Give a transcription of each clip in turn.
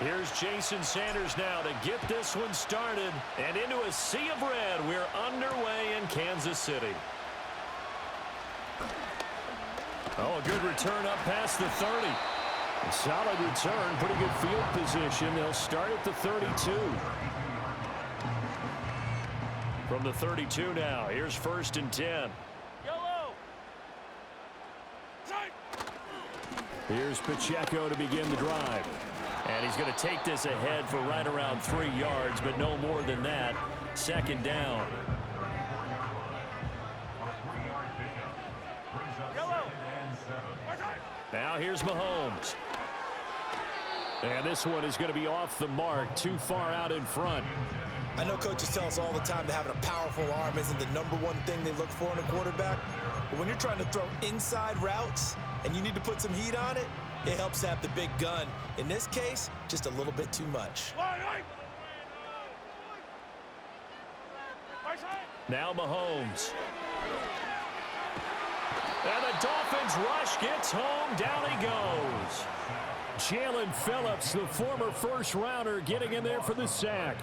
Here's Jason Sanders now to get this one started. And into a sea of red, we're underway in Kansas City. Oh, a good return up past the 30. A solid return, pretty good field position. They'll start at the 32. From the 32 now, here's 1st and 10. Here's Pacheco to begin the drive. And he's going to take this ahead for right around 3 yards, but no more than that. 2nd down. Now here's Mahomes. And this one is going to be off the mark, too far out in front. I know coaches tell us all the time that having a powerful arm isn't the #1 thing they look for in a quarterback. But when you're trying to throw inside routes and you need to put some heat on it, it helps to have the big gun. In this case, just a little bit too much. Now Mahomes. And the Dolphins rush gets home. Down he goes. Jalen Phillips, the former first-rounder, getting in there for the sack.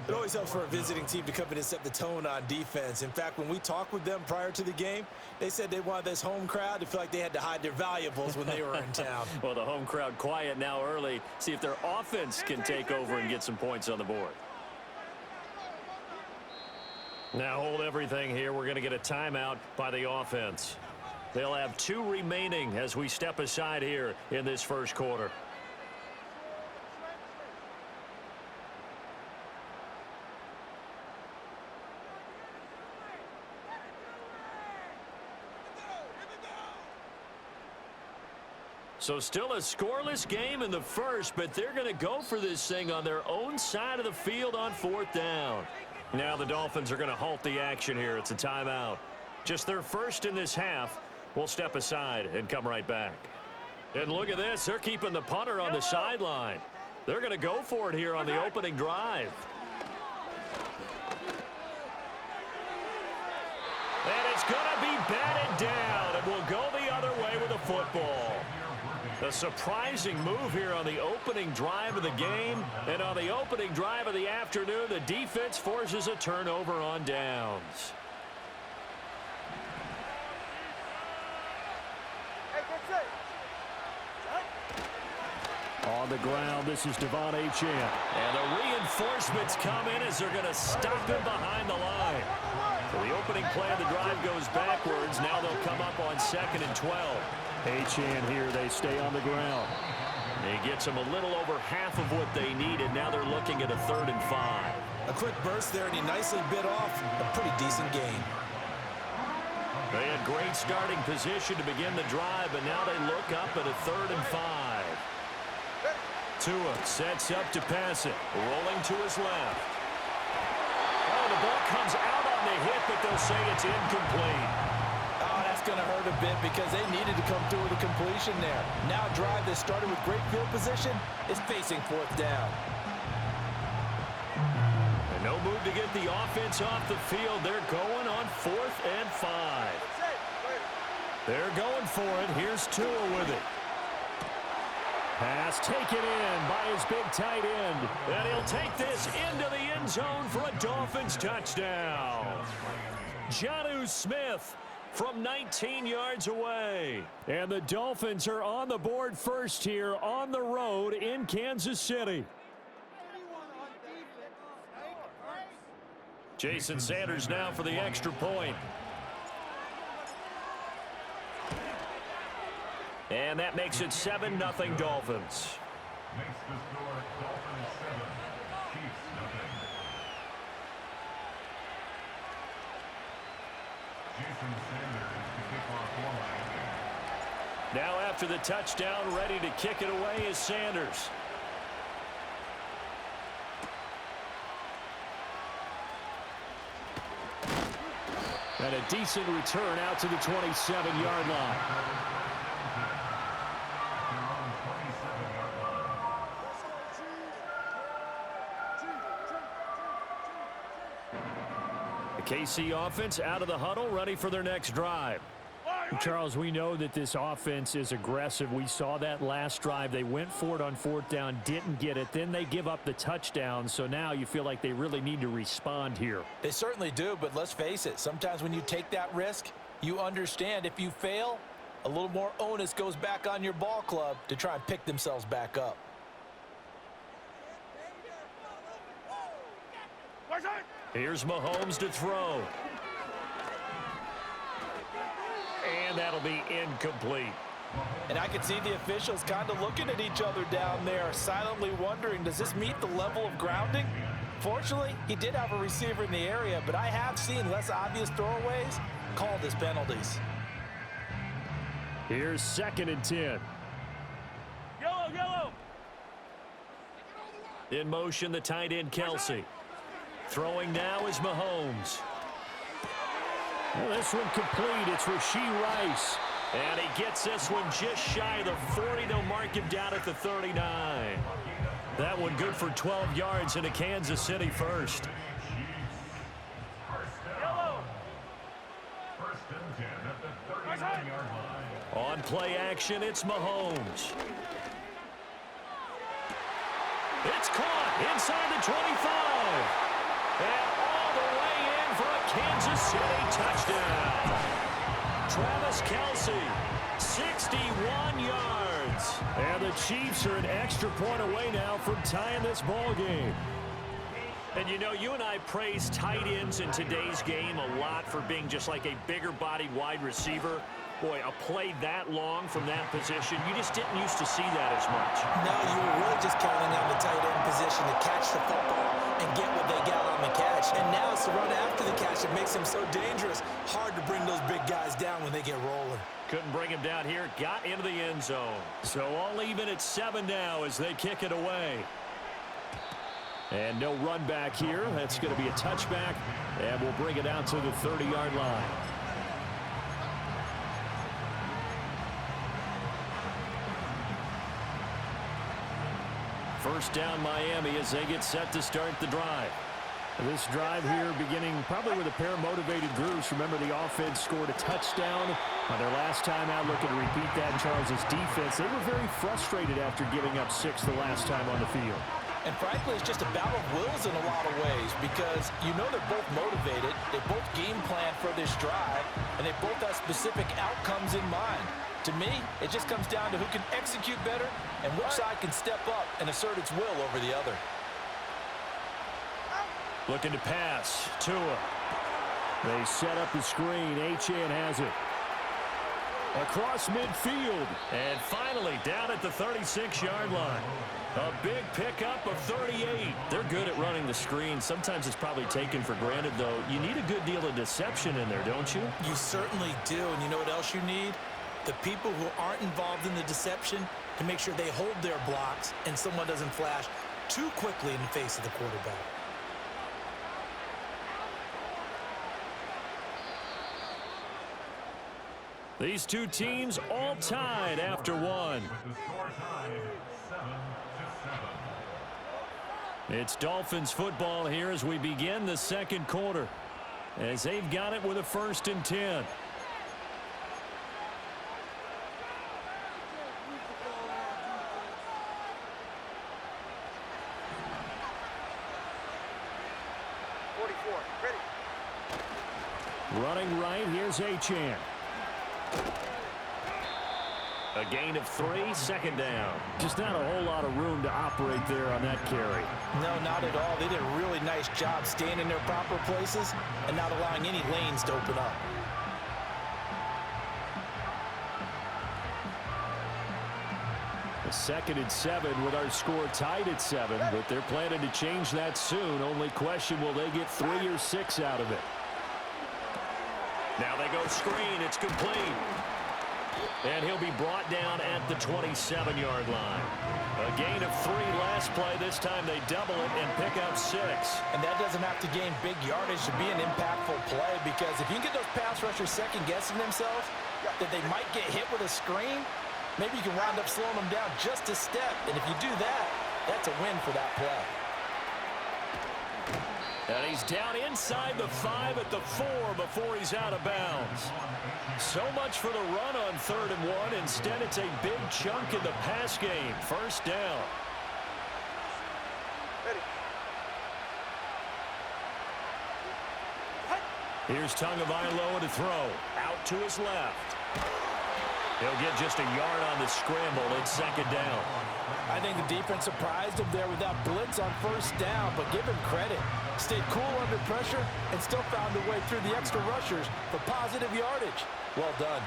It always helps for a visiting team to come in and set the tone on defense. In fact, when we talked with them prior to the game, they said they wanted this home crowd to feel like they had to hide their valuables when they were in town. Well, the home crowd quiet now early. See if their offense can take over and get some points on the board. Now hold everything here. We're going to get a timeout by the offense. They'll have 2 remaining as we step aside here in this first quarter. So still a scoreless game in the first, but they're going to go for this thing on their own side of the field on 4th down. Now the Dolphins are going to halt the action here. It's a timeout. Just their first in this half. We'll step aside and come right back. And look at this. They're keeping the punter on the sideline. They're going to go for it here on the opening drive. And it's going to be batted down, and we'll go the other way with the football. A surprising move here on the opening drive of the game. And on the opening drive of the afternoon, the defense forces a turnover on downs. On the ground, this is Devon Achane. And the reinforcements come in as they're going to stop him behind the line. So the opening play of the drive goes backwards. Now they'll come up on 2nd and 12. Achane here, they stay on the ground. He gets them a little over half of what they needed. Now they're looking at a 3rd and 5. A quick burst there, and he nicely bit off a pretty decent gain. They had great starting position to begin the drive, but now they look up at a 3rd and 5. Tua sets up to pass it, rolling to his left. Oh, the ball comes out on the hit, but they'll say it's incomplete. Oh, that's going to hurt a bit because they needed to come through with a completion there. Now a drive that started with great field position is facing 4th down. And no move to get the offense off the field. They're going on 4th and 5. They're going for it. Here's Tua with it. Pass taken in by his big tight end. And he'll take this into the end zone for a Dolphins touchdown. Jonnu Smith from 19 yards away. And the Dolphins are on the board first here on the road in Kansas City. Jason Sanders now for the extra point. And that makes it 7-0 Dolphins. Makes the score Dolphins 7, Chiefs nothing. Jason Sanders to kick off line. Now after the touchdown, ready to kick it away is Sanders. And a decent return out to the 27-yard line. The KC offense out of the huddle, ready for their next drive. Charles, we know that this offense is aggressive. We saw that last drive. They went for it on fourth down, didn't get it. Then they give up the touchdown. So now you feel like they really need to respond here. They certainly do, but let's face it. Sometimes when you take that risk, you understand if you fail, a little more onus goes back on your ball club to try and pick themselves back up. Here's Mahomes to throw. And that'll be incomplete. And I can see the officials kind of looking at each other down there, silently wondering, does this meet the level of grounding? Fortunately, he did have a receiver in the area, but I have seen less obvious throwaways called as penalties. Here's 2nd and 10. Yellow. In motion, the tight end, Kelsey. Throwing now is Mahomes. Well, this one complete. It's Rashee Rice. And he gets this one just shy of the 40. They'll mark him down at the 39. That one good for 12 yards into Kansas City first. Yellow. First and 10 at the 39-yard line. On play action, it's Mahomes. It's caught inside the 25. And all the way in for a Kansas City touchdown. Travis Kelce, 61 yards. And the Chiefs are an extra point away now from tying this ball game. And you know, you and I praise tight ends in today's game a lot for being just like a bigger-bodied wide receiver. Boy, a play that long from that position, you just didn't used to see that as much. No, you were really just counting on the tight end position to catch the football and get what they got on the catch. And now it's the run after the catch that makes them so dangerous. Hard to bring those big guys down when they get rolling. Couldn't bring him down here, got into the end zone. So all even at 7 now as they kick it away. And no run back here. That's going to be a touchback, and we'll bring it out to the 30-yard line. First down Miami as they get set to start the drive. This drive here beginning probably with a pair of motivated groups. Remember, the offense scored a touchdown on their last time out. Looking to repeat that in Charles' defense. They were very frustrated after giving up 6 the last time on the field. And frankly, it's just a battle of wills in a lot of ways because you know they're both motivated, they both game plan for this drive, and they both have specific outcomes in mind. To me, it just comes down to who can execute better and which side can step up and assert its will over the other. Looking to pass. Tua. They set up the screen. Achane has it. Across midfield. And finally down at the 36-yard line. A big pickup of 38. They're good at running the screen. Sometimes it's probably taken for granted, though. You need a good deal of deception in there, don't you? You certainly do. And you know what else you need? The people who aren't involved in the deception to make sure they hold their blocks and someone doesn't flash too quickly in the face of the quarterback. These two teams all tied after one. The score tied 7-7. It's Dolphins football here as we begin the second quarter. As they've got it with a 1st and 10. Running right, here's Achane. A gain of 3, 2nd down. Just not a whole lot of room to operate there on that carry. No, not at all. They did a really nice job staying in their proper places and not allowing any lanes to open up. A 2nd and 7 with our score tied at 7, but they're planning to change that soon. Only question, will they get 3 or 6 out of it? Now they go screen. It's complete. And he'll be brought down at the 27-yard line. A gain of 3 last play. This time they double it and pick up 6. And that doesn't have to gain big yardage to be an impactful play because if you can get those pass rushers second-guessing themselves that they might get hit with a screen, maybe you can wind up slowing them down just a step. And if you do that, that's a win for that play. And he's down inside the 5 at the 4 before he's out of bounds. So much for the run on 3rd and 1. Instead, it's a big chunk in the pass game. First down. Here's Tagovailoa to throw. Out to his left. He'll get just a yard on the scramble. It's 2nd down. I think the defense surprised him there with that blitz on 1st down, but give him credit. Stayed cool under pressure and still found a way through the extra rushers for positive yardage. Well done.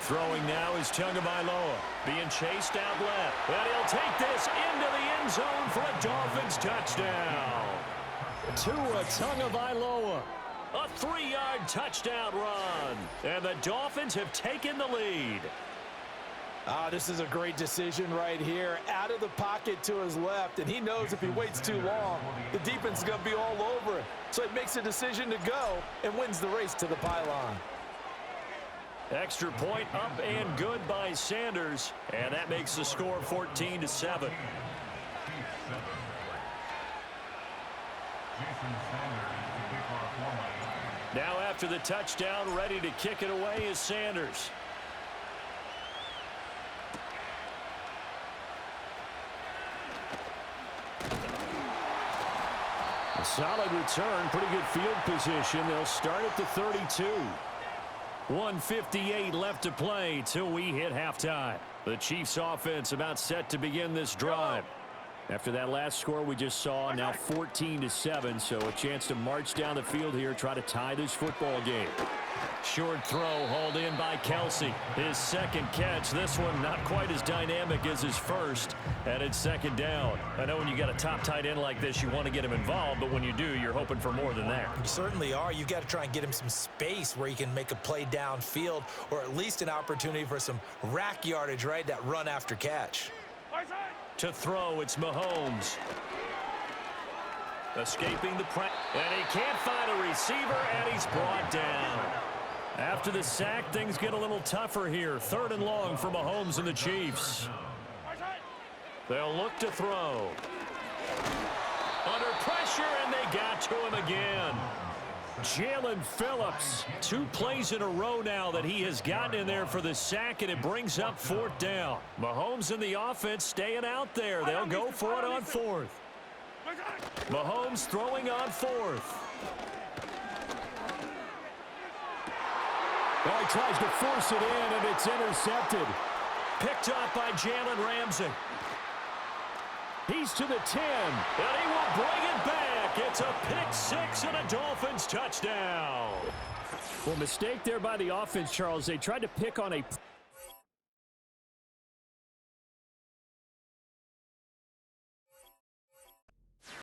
Throwing now is Tagovailoa, being chased out left. And he'll take this into the end zone for a Dolphins touchdown. Tua Tagovailoa. A 3-yard touchdown run. And the Dolphins have taken the lead. This is a great decision right here. Out of the pocket to his left, and he knows if he waits too long, the defense is going to be all over him. So he makes a decision to go and wins the race to the pylon. Extra point up and good by Sanders. And that makes the score 14-7. Now after the touchdown, ready to kick it away is Sanders. A solid return, pretty good field position. They'll start at the 32. 1:58 left to play till we hit halftime. The Chiefs offense about set to begin this drive. After that last score we just saw, now 14-7, so a chance to march down the field here, try to tie this football game. Short throw hauled in by Kelsey. His 2nd catch. This one not quite as dynamic as his first, and it's 2nd down. I know when you got a top tight end like this, you want to get him involved, but when you do, you're hoping for more than that. You certainly are. You got to try and get him some space where he can make a play downfield, or at least an opportunity for some rack yardage, right? That run after catch. To throw, it's Mahomes. Escaping the press. And he can't find a receiver, and he's brought down. After the sack, things get a little tougher here. 3rd and long for Mahomes and the Chiefs. They'll look to throw. Under pressure, and they got to him again. Jalen Phillips, 2 plays in a row now that he has gotten in there for the sack, and it brings up 4th down. Mahomes and the offense staying out there. They'll go for it on 4th. Mahomes throwing on 4th. Well, he tries to force it in, and it's intercepted. Picked up by Jalen Ramsey. He's to the 10, and he will bring it back. It's a pick 6 and a Dolphins touchdown. Well, mistake there by the offense, Charles. They tried to pick on a